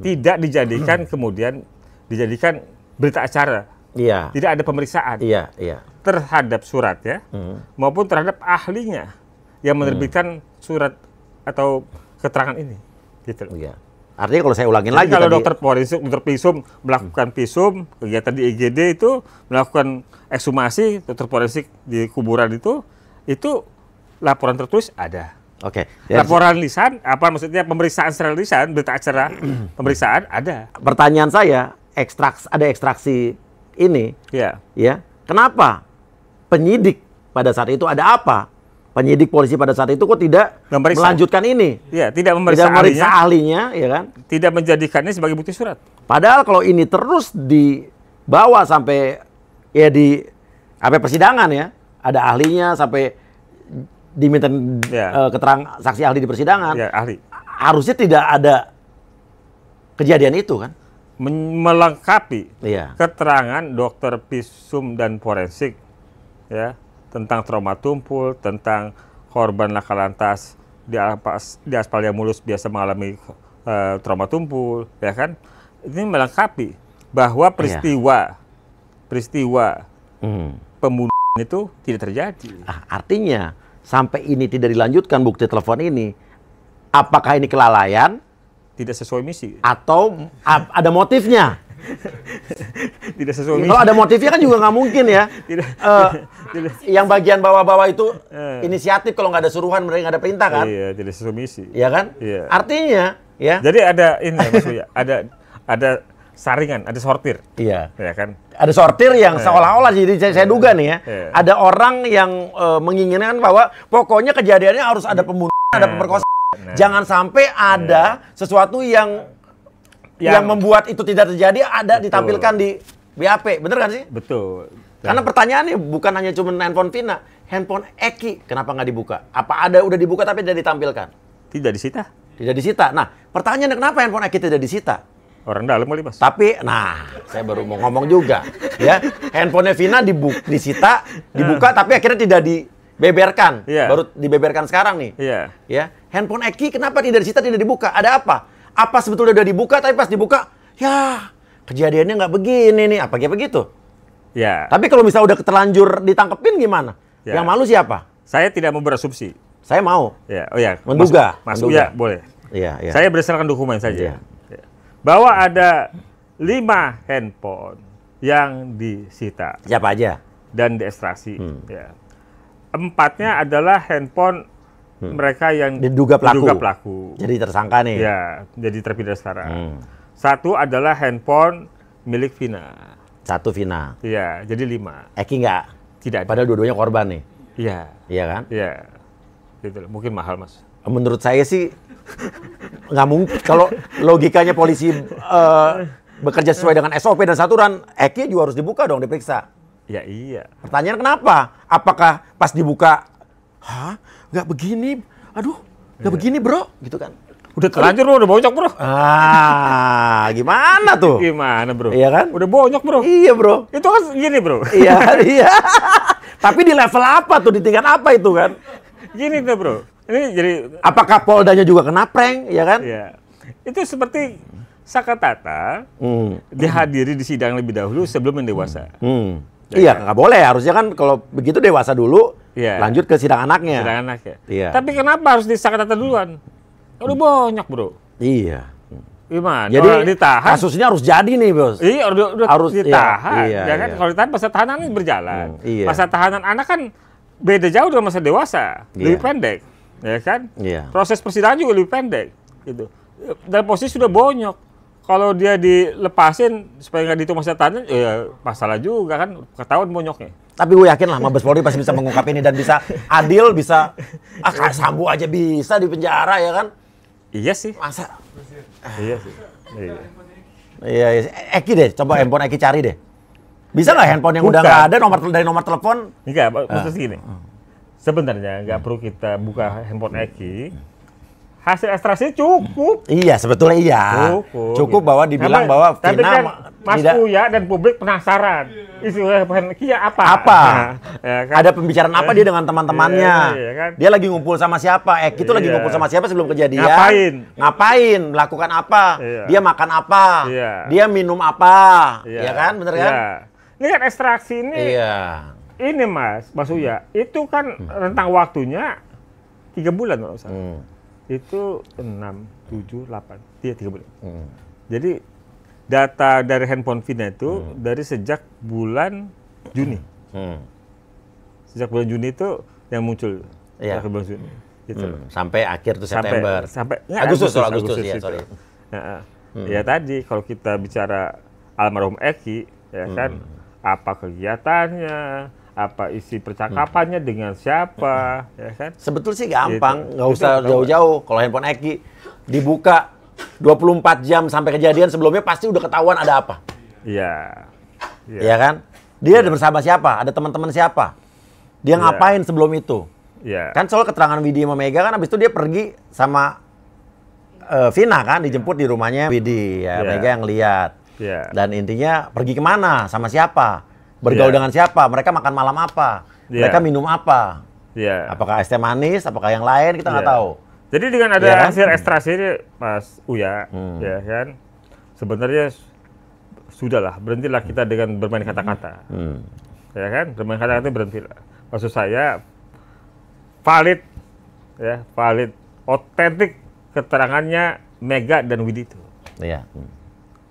tidak dijadikan kemudian dijadikan berita acara. Iya. Tidak ada pemeriksaan. Iya. Iya. Terhadap surat ya, maupun terhadap ahlinya yang menerbitkan surat atau keterangan ini, gitu. Iya. Artinya kalau saya ulangin jadi lagi kalau tadi, dokter visum melakukan visum, kegiatan di IGD itu melakukan ekshumasi, dokter forensik di kuburan itu laporan tertulis ada. Oke. Laporan lisan, apa maksudnya pemeriksaan secara lisan, berita acara pemeriksaan ada. Pertanyaan saya, ada ekstraksi ini, ya, kenapa penyidik pada saat itu ada apa? Penyidik polisi pada saat itu kok tidak melanjutkan ini? Iya, tidak memeriksa ahlinya, ya kan? Tidak menjadikannya sebagai bukti surat. Padahal kalau ini terus dibawa sampai di persidangan ya, ada ahlinya sampai diminta keterangan saksi ahli di persidangan. Ya, ahli. Harusnya tidak ada kejadian itu kan? Melengkapi keterangan dokter visum dan forensik ya tentang trauma tumpul, tentang korban laka lantas di aspal yang mulus biasa mengalami trauma tumpul, ya kan? Ini melengkapi bahwa peristiwa pembunuhan itu tidak terjadi. Artinya sampai ini tidak dilanjutkan bukti telepon ini, apakah ini kelalaian? Tidak sesuai misi. Atau ada motifnya? Tidak sesuai misi. Kalau ada motifnya kan juga nggak mungkin ya. Yang bagian bawah-bawah itu inisiatif, kalau nggak ada suruhan, mereka nggak ada perintah kan? Iya, tidak sesuai misi. Iya kan? Iya. Artinya, ya. Jadi ada ini maksudnya, ada saringan, ada sortir. Iya. Ya kan? Ada sortir yang seolah-olah, jadi saya duga nih ya, ada orang yang menginginkan bahwa pokoknya kejadiannya harus ada pembunuhan, ada pemerkosaan. Jangan sampai ada sesuatu yang membuat itu tidak terjadi, ada ditampilkan di BAP, bener kan sih? Betul. Karena pertanyaannya bukan hanya cuma handphone Vina, handphone Eki kenapa nggak dibuka? Apa ada udah dibuka tapi tidak ditampilkan? Tidak disita. Tidak disita. Nah, pertanyaannya kenapa handphone Eki tidak disita? Orang dalam kali, Mas. Tapi, saya baru mau ngomong juga, ya. Handphonenya Vina disita, dibuka, tapi akhirnya tidak dibeberkan. Baru dibeberkan sekarang nih. Ya. Handphone Eki kenapa tidak disita, tidak dibuka? Ada apa? Apa sebetulnya udah dibuka, tapi pas dibuka, ya kejadiannya nggak begini nih, apa kayak begitu? Ya. Tapi kalau misalnya udah terlanjur ditangkepin gimana? Yang malu siapa? Saya tidak mau berasumsi. Saya mau. Ya, oh ya. Menduga. Masuk ya, boleh. Iya. Saya berdasarkan dokumen saja. Bahwa ada 5 handphone yang disita. Siapa aja? Dan diekstraksi. Ya. 4-nya adalah handphone mereka yang diduga pelaku. Jadi tersangka nih. Ya, jadi terpidana sekarang. 1 adalah handphone milik Vina. 1 Vina. Iya, jadi 5. Eki nggak? Tidak ada. Padahal dua-duanya korban nih. Iya. Iya kan? Iya. Gitu. Mungkin mahal, Mas. Menurut saya sih nggak mungkin. Kalau logikanya polisi bekerja sesuai dengan SOP dan aturan, Eki juga harus dibuka dong, diperiksa. Ya iya. Pertanyaan kenapa? Apakah pas dibuka, nggak begini? Aduh, nggak begini bro, gitu kan? Udah terlanjur bro, udah bonyok bro. Gimana tuh? Gimana bro? Iya kan? Udah bonyok bro. Iya bro. Itu kan gini bro. Iya. Tapi di level apa tuh? Di tingkat apa itu kan? Gini tuh bro. Ini jadi. Apakah Poldanya juga kena prank, ya kan? Iya. Itu seperti Sakatata dihadiri di sidang lebih dahulu sebelum yang dewasa. Iya, nggak boleh. Harusnya kan kalau begitu dewasa dulu, lanjut ke sidang anaknya. Sidang anaknya. Iya. Tapi kenapa harus di Sakatata duluan? Udah banyak bro. Iya. Gimana? Jadi ditahan, kasusnya harus jadi nih bos. Iya, udah harus ditahan. Iya, ya kan? Kalau ditahan masa tahanan ini berjalan. Iya. Masa tahanan anak kan beda jauh dengan masa dewasa, lebih pendek, ya kan? Iya. Proses persidangan juga lebih pendek, gitu. Dan posisi sudah bonyok. Kalau dia dilepasin supaya nggak dihitung masa tahanan, ya masalah juga kan, ketahuan bonyoknya. Tapi gue yakin lah Mabes Polri pasti bisa mengungkap ini dan bisa adil, bisa Sambo aja bisa di penjara ya kan? Iya sih. Masa? Iya sih. Iya. Iya, iya. Eki deh, coba handphone Eki cari deh. Bisa nggak handphone yang udah Bukan. nggak ada dari nomor telepon? Enggak, maksud gini. Sebenarnya nggak perlu kita buka handphone Eki. Hasil ekstraksi cukup. Iya, sebetulnya iya. Cukup gitu. bahwa dibilang Tapi- bahwa tapi Vina kan Mas tidak Uya dan publik penasaran. Isi handphone Eki ya apa? apa? Nah, ya kan? Ada pembicaraan apa dia dengan teman-temannya? Iya, kan? Dia lagi ngumpul sama siapa? Eki itu lagi Iya. ngumpul sama siapa sebelum kejadian? Ngapain? Ngapain? Melakukan apa? Iya. Dia makan apa? Iya. Dia minum apa? Iya. Iya kan? Bener kan? Iya. Ini kan ekstraksi ini. Iya. Ini Mas Uya, itu kan rentang waktunya 3 bulan kalau nggak salah. Hmm. Itu 6, 7, 8, 3 bulan. Hmm. Jadi data dari handphone Vina itu dari sejak bulan Juni. Hmm. Sejak bulan Juni itu yang muncul. Iya. Sejak bulan Juni. Gitu. Sampai akhir tuh September. Sampai Agustus ya, itu. sorry. Nah, ya tadi kalau kita bicara almarhum Eki, ya kan, apa kegiatannya, apa isi percakapannya dengan siapa, ya kan? Sebetulnya sih gampang, Gitu. nggak usah Itu jauh-jauh. Kalau handphone Eki dibuka 24 jam sampai kejadian sebelumnya pasti udah ketahuan ada apa. Iya. Iya. Iya kan? Dia ada bersama siapa? Ada teman-teman siapa? Dia Iya. ngapain sebelum itu? Iya. Kan soal keterangan Widi sama Mega kan habis itu dia pergi sama Vina kan dijemput di rumahnya Widi. Ya, Iya. Mega yang lihat. Iya. Dan intinya pergi kemana? Sama siapa? Bergaul Iya. dengan siapa? Mereka makan malam apa? Iya. Mereka minum apa? Iya. Apakah es teh manis? Apakah yang lain? Kita nggak Iya. tahu. Jadi dengan ada Iya kan? hasil ekstraksi ini, Mas Uya, ya kan, sebenarnya sudahlah, berhentilah kita dengan bermain kata-kata, ya kan, bermain kata-kata berhentilah. Maksud saya valid, ya, valid, otentik keterangannya Mega dan Widi itu. Iya.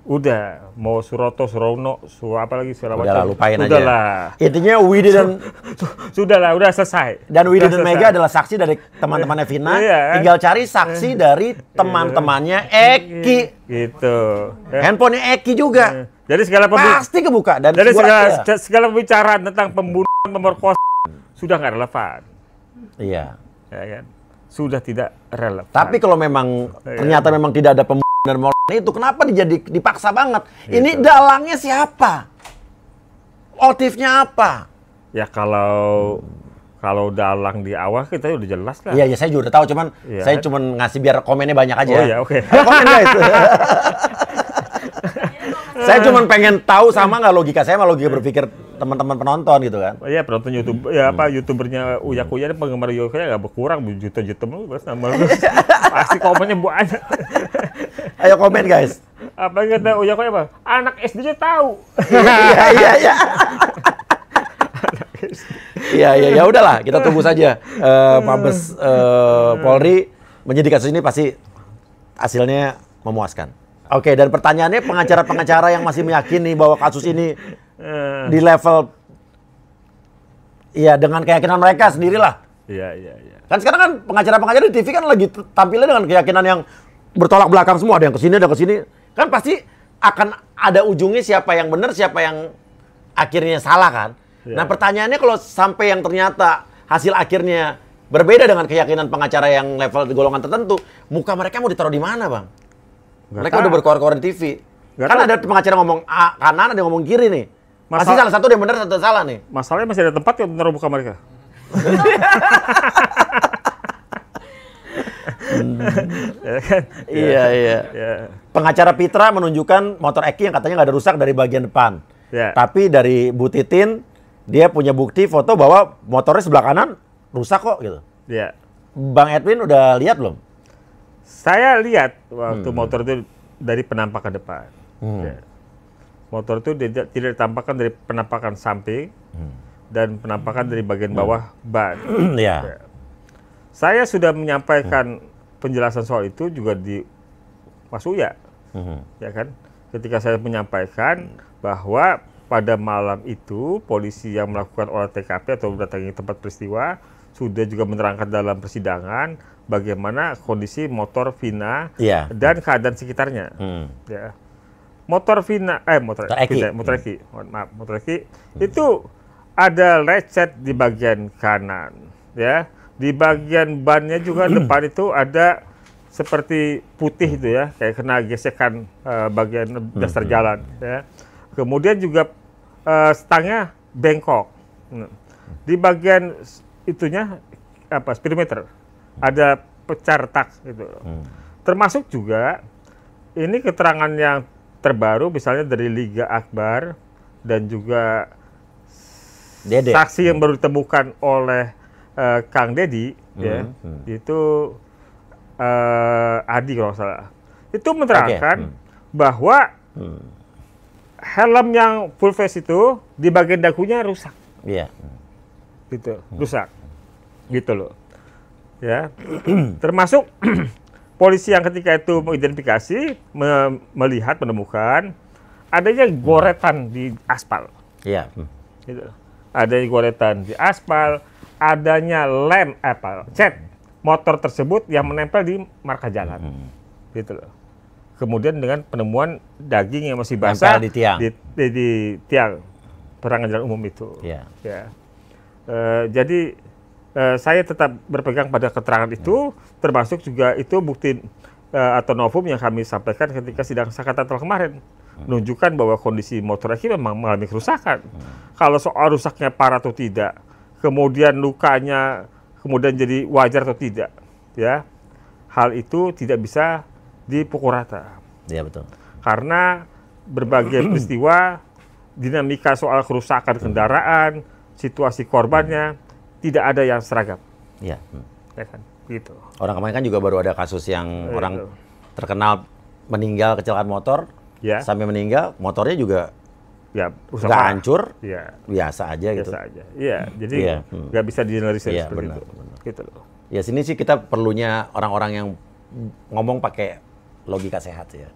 Udah, mau Suroto, Surono, apa lagi segala Udahlah, macam. lupain aja. Udahlah. Intinya Widi dan Sudahlah, udah selesai. Widi Udah dan selesai. Mega adalah saksi dari teman-temannya Vina. Iya. Tinggal cari saksi dari teman-temannya Eki. Gitu. Ya. Handphonenya Eki juga. Jadi segala Pasti kebuka. Dan Jadi gua- segala pembicaraan tentang pembunuhan, pemerkosaan sudah nggak relevan, Iya. ya kan? Sudah tidak relevan. Tapi kalau memang ternyata memang tidak ada pembunuhan dan moralnya itu, kenapa dipaksa banget? Ini Gitu. dalangnya siapa? Motifnya apa? Ya kalau dalang di awal kita udah jelas lah. Iya, saya juga udah tahu, cuman Iya. saya cuman ngasih biar komennya banyak aja. Oh iya, oke. Ayo komen guys. Saya cuman pengen tahu sama nggak logika saya sama logika berpikir teman-teman penonton gitu kan. Iya, penonton YouTube, ya apa youtubernya Uya Kuya, penggemar Uya Kuya nggak berkurang juta-juta mulu, bos nama lu. Pasti komennya banyak. Ayo komen guys. Apa kata Uya Kuya apa? Anak SD aja tahu. Iya. Iya, ya udahlah, kita tunggu saja. Mabes Polri menyidik kasus ini pasti hasilnya memuaskan. Oke, dan pertanyaannya pengacara-pengacara yang masih meyakini bahwa kasus ini di level ya dengan keyakinan mereka sendirilah. Iya. Kan sekarang kan pengacara-pengacara di TV kan lagi tampilnya dengan keyakinan yang bertolak belakang semua, ada yang kesini, ada kesini. Kan pasti akan ada ujungnya siapa yang benar, siapa yang akhirnya salah kan. Iya. Nah pertanyaannya kalau sampai yang ternyata hasil akhirnya berbeda dengan keyakinan pengacara yang level golongan tertentu, muka mereka mau ditaruh di mana bang? Mereka udah berkoar-koar di TV. Kan ada pengacara ngomong A, kanan, ada yang ngomong kiri nih. Pasti salah satu yang benar, satu yang salah nih. Masalahnya masih ada tempat yang menaruh muka mereka. Ya kan? Iya. Ya. Pengacara Pitra menunjukkan motor Eki yang katanya nggak ada rusak dari bagian depan. Ya. Tapi dari Bu Titin, dia punya bukti foto bahwa motornya sebelah kanan rusak kok gitu. Ya. Bang Edwin udah lihat belum? Saya lihat waktu motor itu dari penampakan depan. Ya. Motor itu tidak ditampakkan dari penampakan samping dan penampakan dari bagian bawah ban. Iya. Ya. Saya sudah menyampaikan penjelasan soal itu juga di Mas Uya, ya kan? Ketika saya menyampaikan bahwa pada malam itu polisi yang melakukan olah TKP atau mendatangi tempat peristiwa sudah juga menerangkan dalam persidangan bagaimana kondisi motor Vina Iya. dan keadaan sekitarnya. Ya. Motor Vina, motor Eki, mohon maaf, motor Eki itu ada lecet di bagian kanan, ya. Di bagian bannya juga depan itu ada seperti putih itu ya, kayak kena gesekan bagian dasar jalan ya. Kemudian juga stangnya bengkok. Di bagian itunya speedometer ada pecah retak gitu. Termasuk juga ini keterangan yang terbaru misalnya dari Liga Akbar dan juga Dede. saksi yang baru ditemukan oleh Kang Dedi ya, itu Adi kalau nggak salah. Itu menerangkan bahwa helm yang full face itu di bagian dagunya rusak. Iya. Gitu, rusak. Gitu loh. Ya. Termasuk polisi yang ketika itu mengidentifikasi, melihat, menemukan adanya goretan di aspal. Iya. Gitu. Adanya goretan di aspal, adanya lem cat motor tersebut yang menempel di marka jalan. Gitu loh. Kemudian dengan penemuan daging yang masih basah di tiang, di tiang penerangan jalan umum itu. Iya. Ya. Jadi saya tetap berpegang pada keterangan itu, termasuk juga itu bukti atau novum yang kami sampaikan ketika sidang sengketa kemarin, menunjukkan bahwa kondisi motor Eki memang mengalami kerusakan. Kalau soal rusaknya parah atau tidak, kemudian lukanya kemudian jadi wajar atau tidak, ya hal itu tidak bisa dipukul rata. Iya betul. Karena berbagai peristiwa, dinamika soal kerusakan kendaraan, situasi korbannya tidak ada yang seragam. Iya. Ya kan, gitu. Orang kemarin kan juga baru ada kasus yang orang Itu. terkenal meninggal kecelakaan motor, Ya. sampai meninggal, motornya juga Ya, nggak hancur, Ya, biasa aja gitu. biasa aja. Iya, jadi Iya. nggak bisa dianalisis Iya, seperti benar, itu. benar. Gitu loh. Ya sini sih kita perlunya orang-orang yang ngomong pakai logika sehat ya.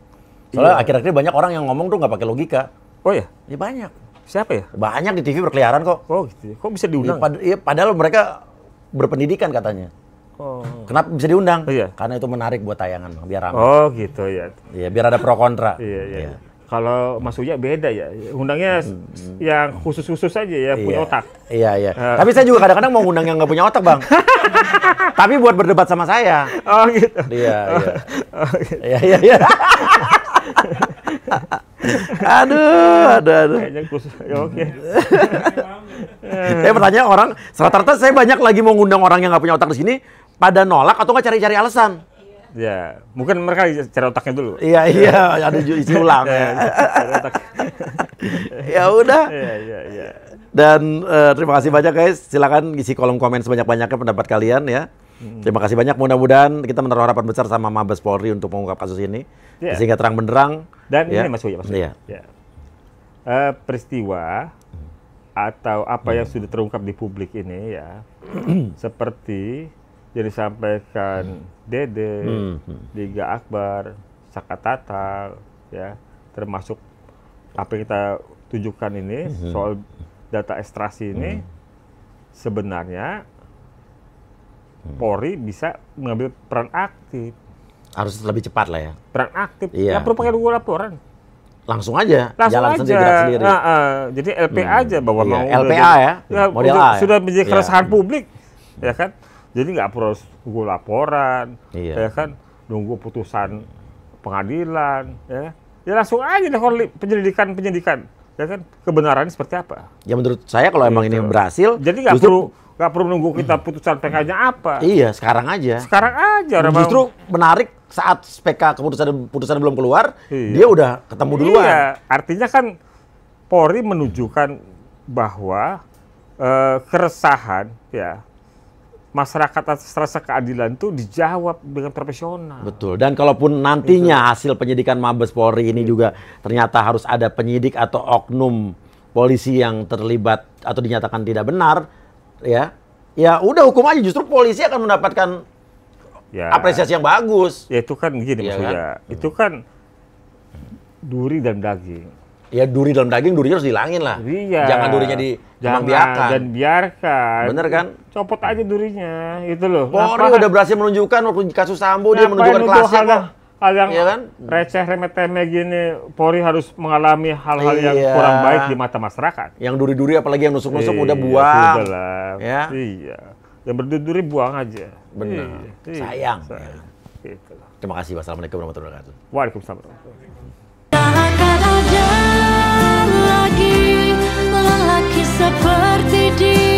Soalnya Iya. akhir-akhir banyak orang yang ngomong tuh nggak pakai logika. Oh ya, Ya banyak. siapa ya? Banyak di TV berkeliaran kok. Oh gitu. Kok bisa Ya, diundang? padahal mereka berpendidikan katanya. Oh. Kenapa bisa diundang? Oh, iya. Karena itu menarik buat tayangan, Bang, biar ramai. Oh gitu ya. Iya, biar ada pro kontra. Iya, iya. Kalau Mas Uya beda ya. Undangnya yang khusus-khusus aja ya, punya otak. Iya, iya. Tapi saya juga kadang-kadang mau ngundang yang nggak punya otak, Bang. Tapi buat berdebat sama saya. Oh gitu. Iya, iya. Oh, gitu. Iya, iya, iya. Aduh. Kayaknya khusus. Ya, oke. Saya bertanya orang, rata-rata saya banyak lagi mau ngundang orang yang nggak punya otak di sini, pada nolak atau nggak cari-cari alasan. Ya, mungkin mereka cari otaknya dulu. Iya, ada isi ulang. Cari otak. Ya udah. Iya. Dan terima kasih banyak guys. Silakan isi kolom komen sebanyak-banyaknya pendapat kalian ya. Terima kasih banyak. Mudah-mudahan kita menaruh harapan besar sama Mabes Polri untuk mengungkap kasus ini sehingga terang benderang. Dan ya. ini Mas Uya. Iya. Ya. Peristiwa atau apa yang sudah terungkap di publik ini ya, seperti yang disampaikan Dede, Liga Akbar, Saka Tatal, ya, termasuk apa yang kita tunjukkan ini soal data ekstraksi ini, sebenarnya Polri bisa mengambil peran aktif. Harus lebih cepat lah ya. Peran aktif, Iya. nggak perlu pakai nunggu laporan. Langsung aja, Langsung jalan aja. sendiri, gerak sendiri. Jadi LPA aja bahwa Iya, mau LPA ya, model A ya. sudah menjadi Iya. keresahan publik, ya kan? Jadi nggak perlu nunggu laporan, Iya. ya kan? Nunggu putusan pengadilan, ya. Ya langsung aja deh kalau penyidikan, ya kan? Kebenarannya seperti apa? Ya menurut saya kalau emang ini berhasil, Jadi nggak perlu nunggu kita putusan PK-nya apa. Iya, sekarang aja. Sekarang aja. Justru menarik saat PK keputusan belum keluar, Iya. dia udah ketemu duluan. Iya, artinya kan Polri menunjukkan bahwa keresahan ya masyarakat atas rasa keadilan itu dijawab dengan profesional. Betul. Dan kalaupun nantinya hasil penyidikan Mabes Polri ini juga ternyata harus ada penyidik atau oknum polisi yang terlibat atau dinyatakan tidak benar, ya udah hukum aja. Justru polisi akan mendapatkan apresiasi yang bagus. Ya itu kan gini Iya maksudnya. kan? Itu kan duri dan daging. Ya duri dalam daging, durinya harus dihilangin lah. Iya. Jangan durinya biarkan. Dan biarkan. Bener kan? Copot aja durinya, itu loh. Polri udah berhasil menunjukkan waktu kasus Sambo dia menunjukkan kelasnya kok. Hal yang Iya kan? receh, remeh-temeh gini, Polri harus mengalami hal-hal yang Iya. kurang baik di mata masyarakat. Yang duri-duri apalagi yang nusuk-nusuk udah Iya, buang. sudahlah. Ya. Iya. Yang berduri buang aja. Benar. Iya. Sayang. Sayang. Gitu loh. Terima kasih. Wassalamualaikum warahmatullahi wabarakatuh. Waalaikumsalam. Tak akan ada lagi lelaki seperti dia.